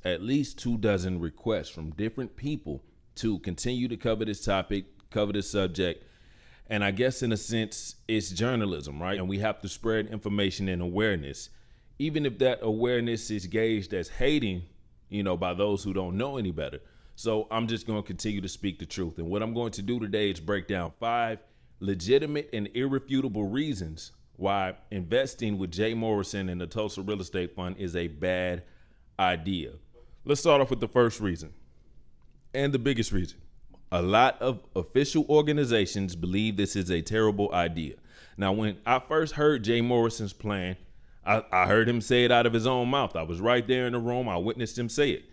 at least 24 requests from different people to continue to cover this topic, cover this subject. And I guess in a sense, it's journalism, right? And we have to spread information and awareness, even if that awareness is gauged as hating, by those who don't know any better. So I'm just going to continue to speak the truth. And what I'm going to do today is break down 5 legitimate and irrefutable reasons why investing with Jay Morrison and the Tulsa Real Estate Fund is a bad idea. Let's start off with the first reason and the biggest reason. A lot of official organizations believe this is a terrible idea. Now, when I first heard Jay Morrison's plan, I heard him say it out of his own mouth. I was right there in the room. I witnessed him say it.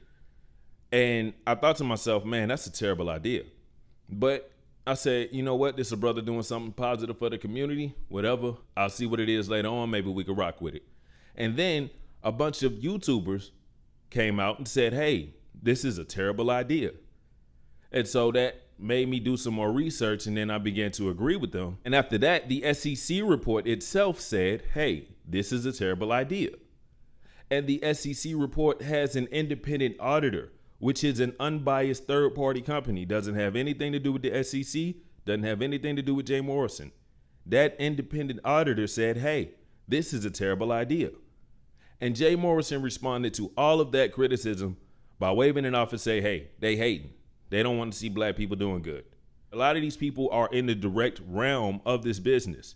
And I thought to myself, man, that's a terrible idea. But I said, you know what? This is a brother doing something positive for the community, whatever. I'll see what it is later on. Maybe we could rock with it. And then a bunch of YouTubers came out and said, hey, this is a terrible idea. And so that made me do some more research, and then I began to agree with them. And after that, the SEC report itself said, hey, this is a terrible idea. And the SEC report has an independent auditor, which is an unbiased third-party company. Doesn't have anything to do with the SEC, doesn't have anything to do with Jay Morrison. That independent auditor said, hey, this is a terrible idea. And Jay Morrison responded to all of that criticism by waving it off and say, hey, they hating. They don't want to see black people doing good. A lot of these people are in the direct realm of this business.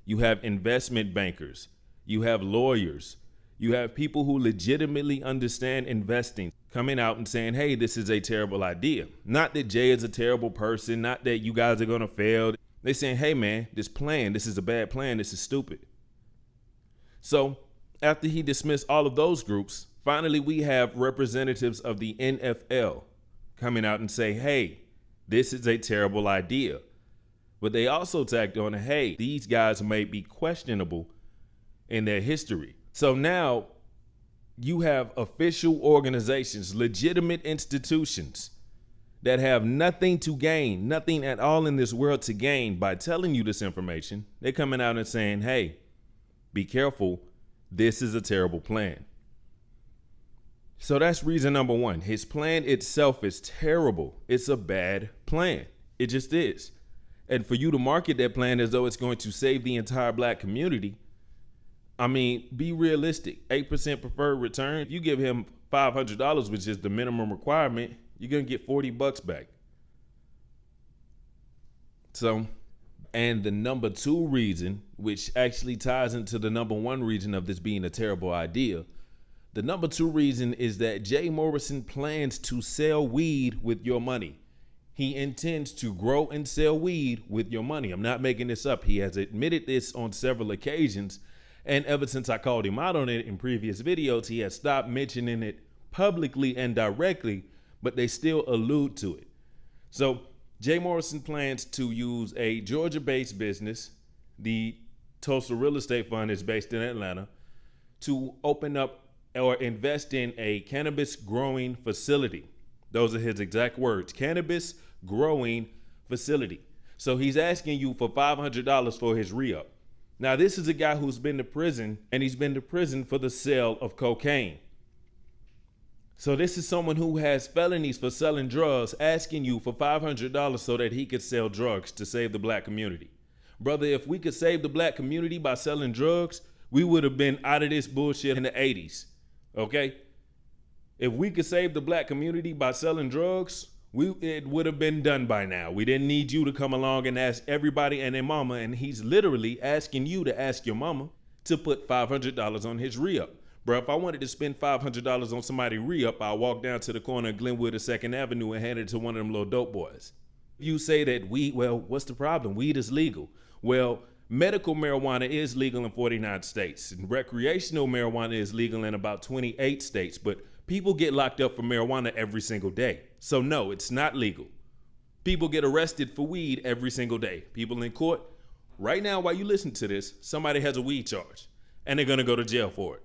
You have investment bankers, you have lawyers, you have people who legitimately understand investing coming out and saying, hey, this is a terrible idea. Not that Jay is a terrible person, not that you guys are going to fail. They're saying, hey, man, this is a bad plan. This is stupid. So after he dismissed all of those groups, finally we have representatives of the NFL coming out and say, hey, this is a terrible idea. But they also tacked on, hey, these guys may be questionable in their history. So now you have official organizations, legitimate institutions that have nothing to gain, nothing at all in this world to gain by telling you this information. They're coming out and saying, hey, be careful. This is a terrible plan. So that's reason number 1. His plan itself is terrible. It's a bad plan. It just is. And for you to market that plan as though it's going to save the entire black community, I mean, be realistic. 8% preferred return. If you give him $500, which is the minimum requirement, you're going to get $40 back. So, and the number 2 reason, which actually ties into the number 1 reason of this being a terrible idea, the number 2 reason is that Jay Morrison plans to sell weed with your money. He intends to grow and sell weed with your money. I'm not making this up. He has admitted this on several occasions. And ever since I called him out on it in previous videos, he has stopped mentioning it publicly and directly, but they still allude to it. So Jay Morrison plans to use a Georgia-based business. The Tulsa Real Estate Fund is based in Atlanta, to open up or invest in a cannabis growing facility. Those are his exact words, cannabis growing facility. So he's asking you for $500 for his re-up. Now, this is a guy who's been to prison, and he's been to prison for the sale of cocaine. So this is someone who has felonies for selling drugs, asking you for $500 so that he could sell drugs to save the black community. Brother, if we could save the black community by selling drugs, we would have been out of this bullshit in the 80s. Okay? If we could save the black community by selling drugs, it would have been done by now. We didn't need you to come along and ask everybody and their mama, and he's literally asking you to ask your mama to put $500 on his re-up. Bro, if I wanted to spend $500 on somebody re-up, I'll walk down to the corner of Glenwood or 2nd Avenue and hand it to one of them little dope boys. You say that weed, well, what's the problem? Weed is legal. Well, medical marijuana is legal in 49 states. And recreational marijuana is legal in about 28 states, but people get locked up for marijuana every single day. So no, it's not legal. People get arrested for weed every single day. People in court, right now while you listen to this, somebody has a weed charge and they're gonna go to jail for it.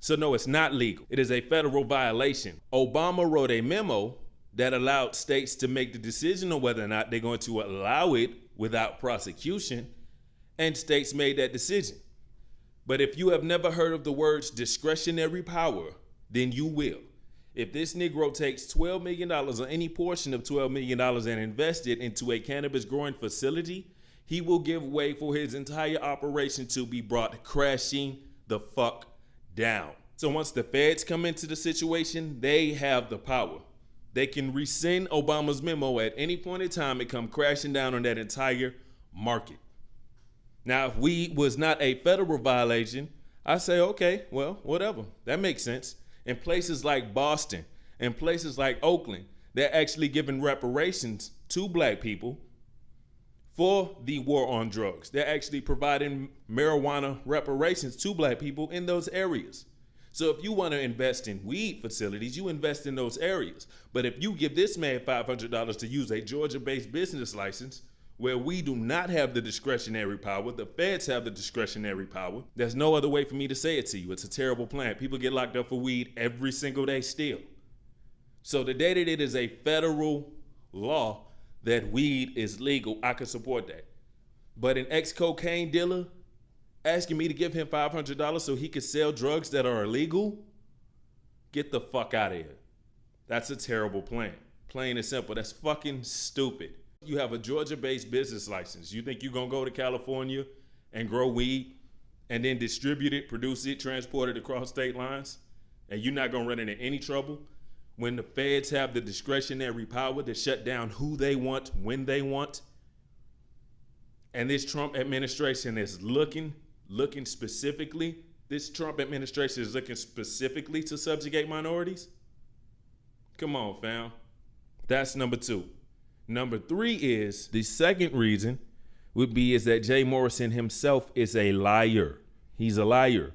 So no, it's not legal. It is a federal violation. Obama wrote a memo that allowed states to make the decision on whether or not they're going to allow it without prosecution, and states made that decision. But if you have never heard of the words discretionary power, then you will. If this Negro takes $12 million or any portion of $12 million and invest it into a cannabis growing facility, he will give way for his entire operation to be brought crashing the fuck down. So once the feds come into the situation, they have the power. They can rescind Obama's memo at any point in time and come crashing down on that entire market. Now, if weed was not a federal violation, I say, okay, well, whatever. That makes sense. In places like Boston and places like Oakland, they're actually giving reparations to black people for the war on drugs. They're actually providing marijuana reparations to black people in those areas. So if you want to invest in weed facilities, you invest in those areas. But if you give this man $500 to use a Georgia-based business license, where we do not have the discretionary power, the feds have the discretionary power, there's no other way for me to say it to you. It's a terrible plan. People get locked up for weed every single day still. So the day that it is a federal law that weed is legal, I can support that. But an ex-cocaine dealer asking me to give him $500 so he could sell drugs that are illegal, get the fuck out of here. That's a terrible plan. Plain and simple. That's fucking stupid. You have a Georgia-based business license. You think you're gonna go to California and grow weed and then distribute it, produce it, transport it across state lines, and you're not gonna run into any trouble when the feds have the discretionary power to shut down who they want, when they want? And this Trump administration is looking specifically, this Trump administration is looking specifically to subjugate minorities? Come on, fam. That's number two. Number three is, the second reason would be is that Jay Morrison himself is a liar. He's a liar.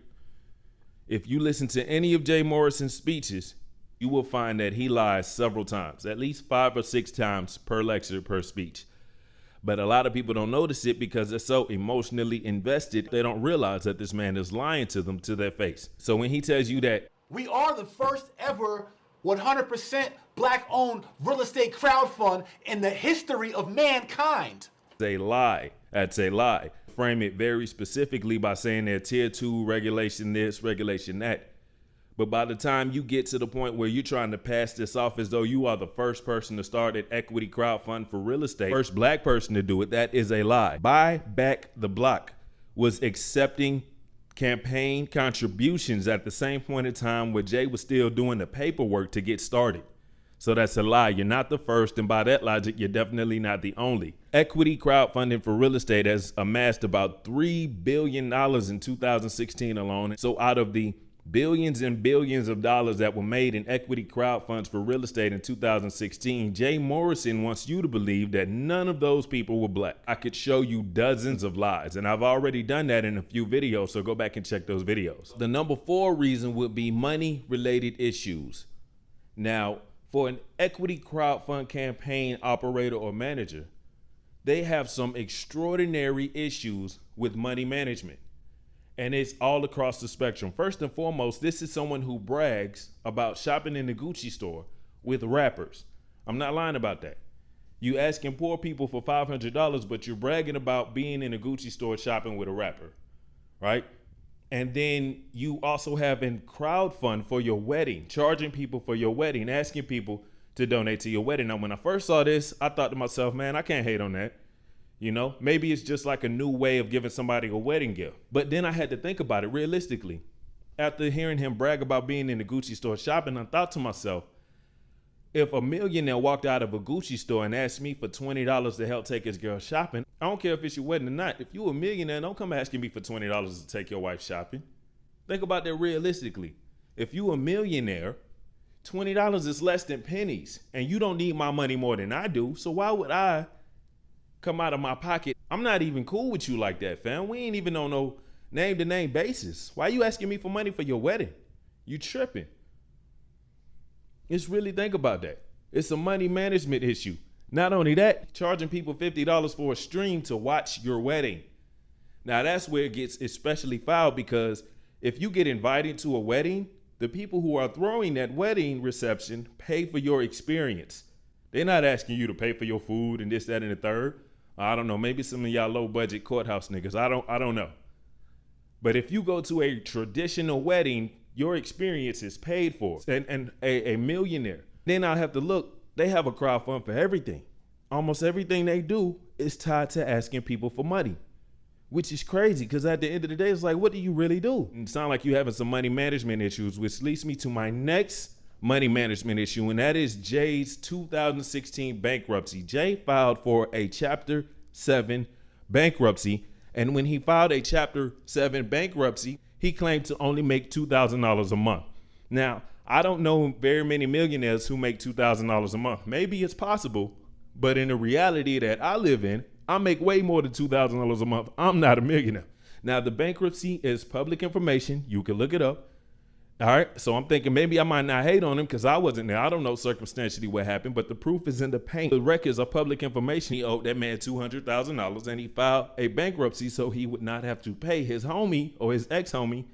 If you listen to any of Jay Morrison's speeches, you will find that he lies several times, at least 5 or 6 times per lecture, per speech. But a lot of people don't notice it because they're so emotionally invested, they don't realize that this man is lying to them to their face. So when he tells you that we are the first ever 100% black-owned real estate crowdfund in the history of mankind. They lie. That's a lie. Frame it very specifically by saying they're tier 2, regulation this, regulation that. But by the time you get to the point where you're trying to pass this off as though you are the first person to start an equity crowdfund for real estate, first black person to do it, that is a lie. Buy Back the Block was accepting campaign contributions at the same point in time where Jay was still doing the paperwork to get started. So that's a lie. You're not the first, and by that logic, you're definitely not the only. Equity crowdfunding for real estate has amassed about $3 billion in 2016 alone. So out of the billions and billions of dollars that were made in equity crowdfunds for real estate in 2016, Jay Morrison wants you to believe that none of those people were black. I could show you dozens of lies, and I've already done that in a few videos, so go back and check those videos. The number 4 reason would be money-related issues. Now, for an equity crowdfund campaign operator or manager, they have some extraordinary issues with money management. And it's all across the spectrum. First and foremost, this is someone who brags about shopping in the Gucci store with rappers. I'm not lying about that. You asking poor people for $500, but you're bragging about being in a Gucci store shopping with a rapper, right? And then you also have a crowdfund for your wedding, charging people for your wedding, asking people to donate to your wedding. Now, when I first saw this, I thought to myself, man, I can't hate on that. You know, maybe it's just like a new way of giving somebody a wedding gift. But then I had to think about it realistically. After hearing him brag about being in the Gucci store shopping, I thought to myself, if a millionaire walked out of a Gucci store and asked me for $20 to help take his girl shopping, I don't care if it's your wedding or not. If you a millionaire, don't come asking me for $20 to take your wife shopping. Think about that realistically. If you a millionaire, $20 is less than pennies, and you don't need my money more than I do. So why would I come out of my pocket? I'm not even cool with you like that, fam. We ain't even on no name-to-name basis. Why you asking me for money for your wedding? You tripping. Just really think about that. It's a money management issue. Not only that, charging people $50 for a stream to watch your wedding. Now that's where it gets especially foul, because if you get invited to a wedding, the people who are throwing that wedding reception pay for your experience. They're not asking you to pay for your food and this, that, and the third. I don't know. Maybe some of y'all low budget courthouse niggas. I don't know. But if you go to a traditional wedding Your experience is paid for. And a millionaire. Then I have to look, they have a crowd fund for everything. Almost everything they do is tied to asking people for money, which is crazy because at the end of the day, it's like, what do you really do? It sounds like you're having some money management issues, which leads me to my next money management issue, and that is Jay's 2016 bankruptcy. Jay filed for a Chapter 7 bankruptcy, and when he filed a Chapter 7 bankruptcy, he claimed to only make $2,000 a month. Now, I don't know very many millionaires who make $2,000 a month. Maybe it's possible, but in the reality that I live in, I make way more than $2,000 a month. I'm not a millionaire. Now, the bankruptcy is public information. You can look it up. All right. So I'm thinking maybe I might not hate on him because I wasn't there. I don't know circumstantially what happened, but the proof is in the paint. The records are public information. He owed that man $200,000 and he filed a bankruptcy so he would not have to pay his homie or his ex-homie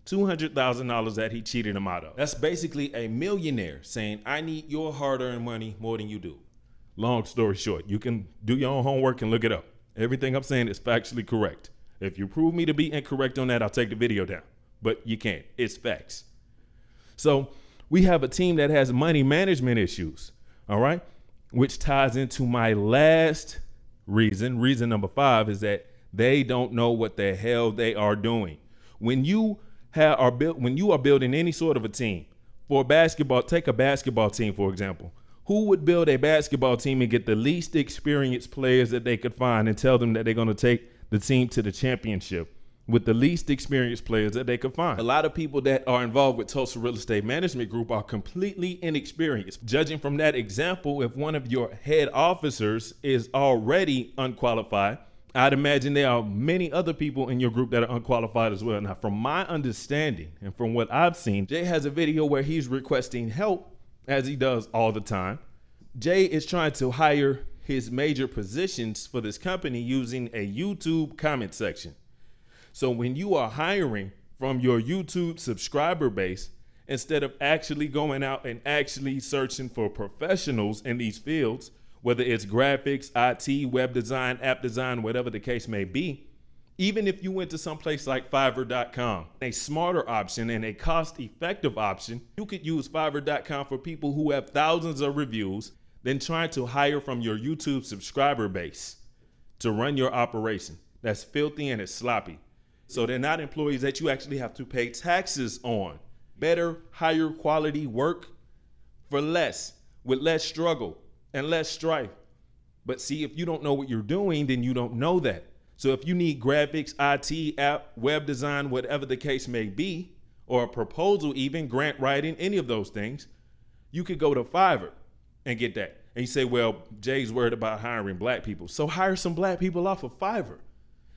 $200,000 that he cheated him out of. That's basically a millionaire saying, I need your hard-earned money more than you do. Long story short, you can do your own homework and look it up. Everything I'm saying is factually correct. If you prove me to be incorrect on that, I'll take the video down. But you can't. It's facts. So we have a team that has money management issues, all right? Which ties into my last reason. Reason number 5 is that they don't know what the hell they are doing. When you are building any sort of a team for basketball, take a basketball team, for example. Who would build a basketball team and get the least experienced players that they could find and tell them that they're going to take the team to the championship with the least experienced players that they could find? A lot of people that are involved with Tulsa Real Estate Management Group are completely inexperienced. Judging from that example, if one of your head officers is already unqualified, I'd imagine there are many other people in your group that are unqualified as well. Now, from my understanding and from what I've seen, Jay has a video where he's requesting help, as he does all the time. Jay is trying to hire his major positions for this company using a YouTube comment section. So when you are hiring from your YouTube subscriber base, instead of actually going out and actually searching for professionals in these fields, whether it's graphics, IT, web design, app design, whatever the case may be, even if you went to some place like Fiverr.com, a smarter option and a cost-effective option, you could use Fiverr.com for people who have thousands of reviews than trying to hire from your YouTube subscriber base to run your operation. That's filthy and it's sloppy. So they're not employees that you actually have to pay taxes on. Better, higher quality work for less, with less struggle and less strife. But see, if you don't know what you're doing, then you don't know that. So if you need graphics, IT, app, web design, whatever the case may be, or a proposal even, grant writing, any of those things, you could go to Fiverr and get that. And you say, well, Jay's worried about hiring black people. So hire some black people off of Fiverr.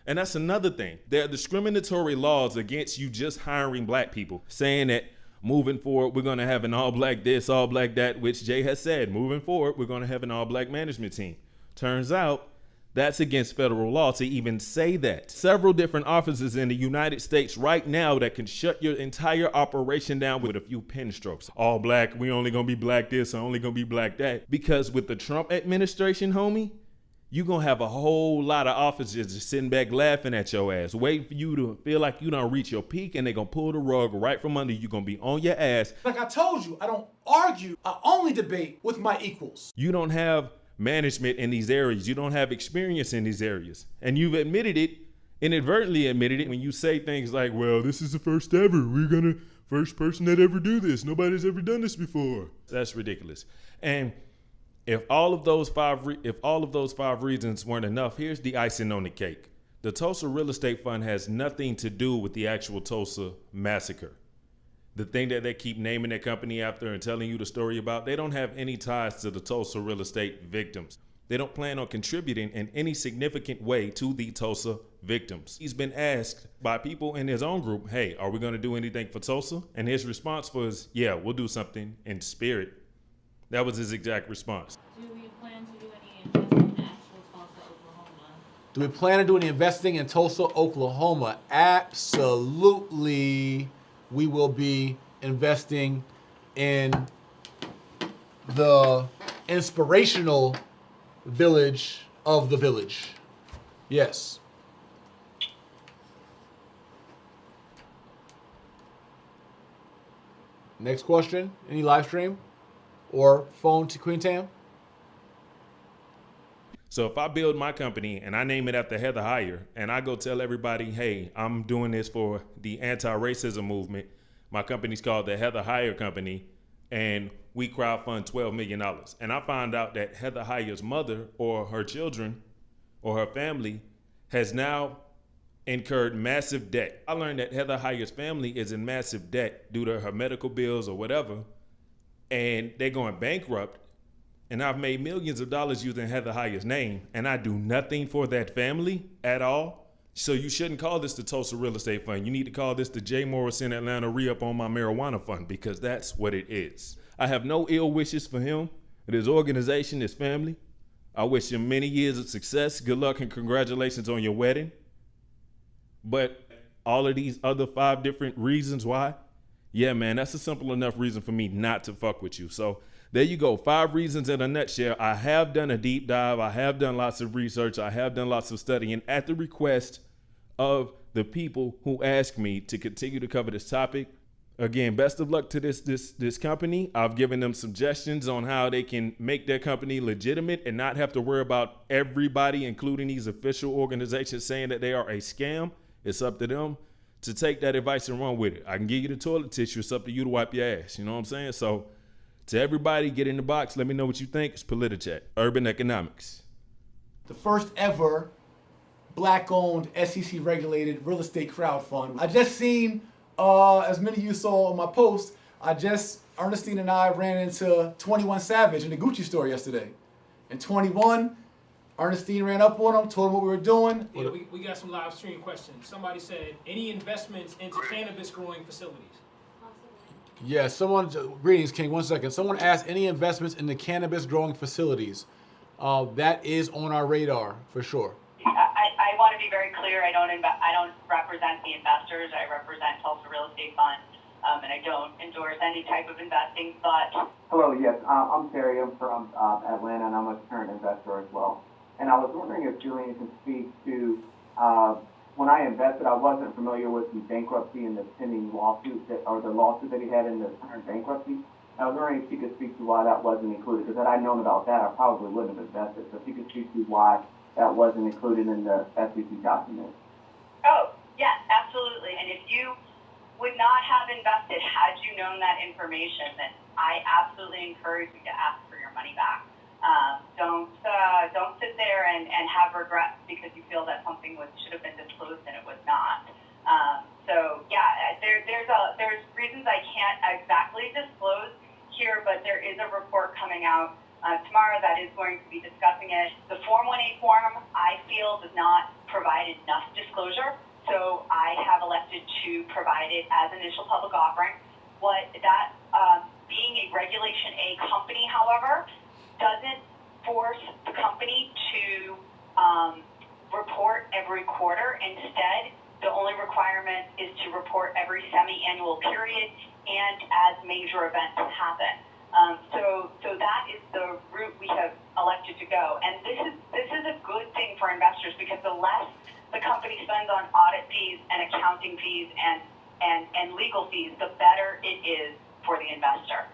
And that's another thing. There are discriminatory laws against you just hiring black people, saying that moving forward, we're going to have an all black this, all black that, which Jay has said, moving forward, we're going to have an all black management team. Turns out, that's against federal law to even say that. Several different offices in the United States right now that can shut your entire operation down with a few pen strokes. All black, we only gonna be black this, or only gonna be black that. Because with the Trump administration, homie, you're gonna have a whole lot of officers just sitting back laughing at your ass, waiting for you to feel like you don't reach your peak, and they're gonna pull the rug right from under you. You're gonna be on your ass. Like I told you, I don't argue. I only debate with my equals. You don't have management in these areas. You don't have experience in these areas. And you've admitted it, inadvertently admitted it, when you say things like, well, this is the first ever. First person that ever do this. Nobody's ever done this before. That's ridiculous. And if all of those five reasons weren't enough, here's the icing on the cake. The Tulsa Real Estate Fund has nothing to do with the actual Tulsa massacre. The thing that they keep naming their company after and telling you the story about, they don't have any ties to the Tulsa real estate victims. They don't plan on contributing in any significant way to the Tulsa victims. He's been asked by people in his own group, hey, are we going to do anything for Tulsa? And his response was, yeah, we'll do something in spirit. That was his exact response. Do we plan to do any investing in actual Tulsa, Oklahoma? Do we plan to do any investing in Tulsa, Oklahoma? Absolutely. We will be investing in the inspirational village of the village. Yes. Next question. Any live stream or phone to Queen Tam? So if I build my company and I name it after Heather Heyer and I go tell everybody, hey, I'm doing this for the anti-racism movement, my company's called the Heather Heyer Company, and we crowdfund $12 million. And I find out that Heather Heyer's mother or her children or her family has now incurred massive debt. I learned that Heather Heyer's family is in massive debt due to her medical bills or whatever, and they're going bankrupt. And I've made millions of dollars using Heather Heyer's name, and I do nothing for that family at all. So you shouldn't call this the Tulsa Real Estate Fund. You need to call this the J. Morrison Atlanta Re-Up on My Marijuana Fund, because that's what it is. I have no ill wishes for him, his organization, his family. I wish him many years of success. Good luck and congratulations on your wedding. But all of these other 5 different reasons why, yeah, man, that's a simple enough reason for me not to fuck with you. So there you go, 5 reasons in a nutshell. I have done a deep dive. I have done lots of research. I have done lots of studying at the request of the people who asked me to continue to cover this topic. Again, best of luck to this company. I've given them suggestions on how they can make their company legitimate and not have to worry about everybody, including these official organizations, saying that they are a scam. It's up to them to take that advice and run with it. I can give you the toilet tissue. It's up to you to wipe your ass. You know what I'm saying? So to everybody, get in the box. Let me know what you think. It's PolitiChat, Urban Economics. The first ever black-owned, SEC-regulated real estate crowd fund. I just seen, as many of you saw on my post, Ernestine and I ran into 21 Savage in the Gucci store yesterday. And 21, Ernestine ran up on him, told him what we were doing. Yeah, we got some live stream questions. Somebody said, any investments into cannabis growing facilities? Yeah, greetings, King, 1 second. Someone asked any investments in the cannabis growing facilities. That is on our radar, for sure. I want to be very clear. I don't represent the investors. I represent Tulsa Real Estate Fund, and I don't endorse any type of investing. But hello, yes, I'm Terry. I'm from Atlanta, and I'm a current investor as well. And I was wondering if Julian can speak to when I invested, I wasn't familiar with the bankruptcy and the pending lawsuit or the lawsuit that he had in the current bankruptcy. I was wondering if he could speak to why that wasn't included, because had I known about that, I probably wouldn't have invested. So if he could speak to why that wasn't included in the SEC document. Oh, yes, absolutely. And if you would not have invested had you known that information, then I absolutely encourage you to ask for your money back. Don't sit there and have regrets because you feel that something should have been disclosed and it was not. So yeah, there's reasons I can't exactly disclose here, but there is a report coming out tomorrow that is going to be discussing it. The Form 1A form, I feel, does not provide enough disclosure, so I have elected to provide it as initial public offering. Being a Regulation A company, however, doesn't force the company to report every quarter. Instead, the only requirement is to report every semi-annual period and as major events happen. So that is the route we have elected to go. And this is a good thing for investors, because the less the company spends on audit fees and accounting fees and legal fees, the better it is for the investor.